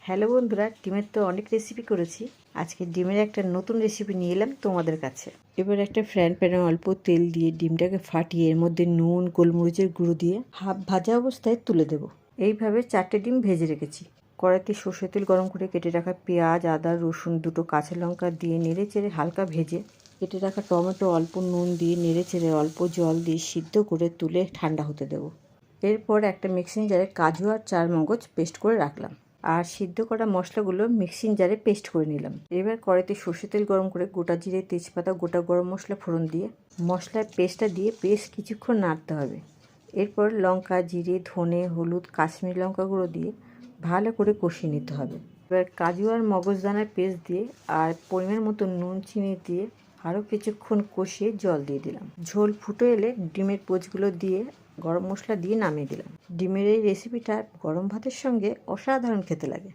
Hello বন্ধুরা, ডিমের তো অনেক রেসিপি করেছি। আজকে ডিমের একটা নতুন রেসিপি নিয়ে এলাম তোমাদের কাছে। এবার একটা ফ্রাইং প্যানে অল্প তেল দিয়ে ডিমটাকে ফাটিয়ে এর মধ্যে নুন গোলমরিচের গুঁড়ো দিয়ে হাফ ভাজা অবস্থায় তুলে দেব। এইভাবে 4টে ডিম ভেজে রেখেছি। কড়াইতে সর্ষের তেল গরম করে কেটে রাখা পেঁয়াজ, আদা, রসুন, 2টো কাঁচা লঙ্কা দিয়ে নেড়ে চেড়ে হালকা ভেজে কেটে রাখা টমেটো অল্প নুন দিয়ে নেড়ে চেড়ে অল্প জল দিয়ে সিদ্ধ করে তুলে ঠান্ডা হতে দেবো। এরপর একটা মিক্সিং জারে কাজু আর চারমগজ পেস্ট করে রাখলাম, আর সিদ্ধ করা মশলাগুলো মিক্সিং জারে পেস্ট করে নিলাম। এবার কড়াইতে সর্ষের তেল গরম করে গোটা জিরে, তেজপাতা, গোটা গরম মশলা ফোড়ন দিয়ে মশলার পেস্টটা দিয়ে বেশ কিছুক্ষণ নাড়তে হবে। এরপর লঙ্কা, জিরে, ধনে, হলুদ, কাশ্মীরি লঙ্কা গুঁড়ো দিয়ে ভালো করে কষিয়ে নিতে হবে। এবার কাজু আর মগজদানার পেস্ট দিয়ে আর পরিমাণ মতো নুন চিনি দিয়ে আরও কিছুক্ষণ কষিয়ে জল দিয়ে দিলাম। ঝোল ফুটে এলে ডিমের পোচগুলো দিয়ে গরম মশলা দিয়ে নামিয়ে দিলাম। ডিমের এই রেসিপিটা গরম ভাতের সঙ্গে অসাধারণ খেতে লাগে।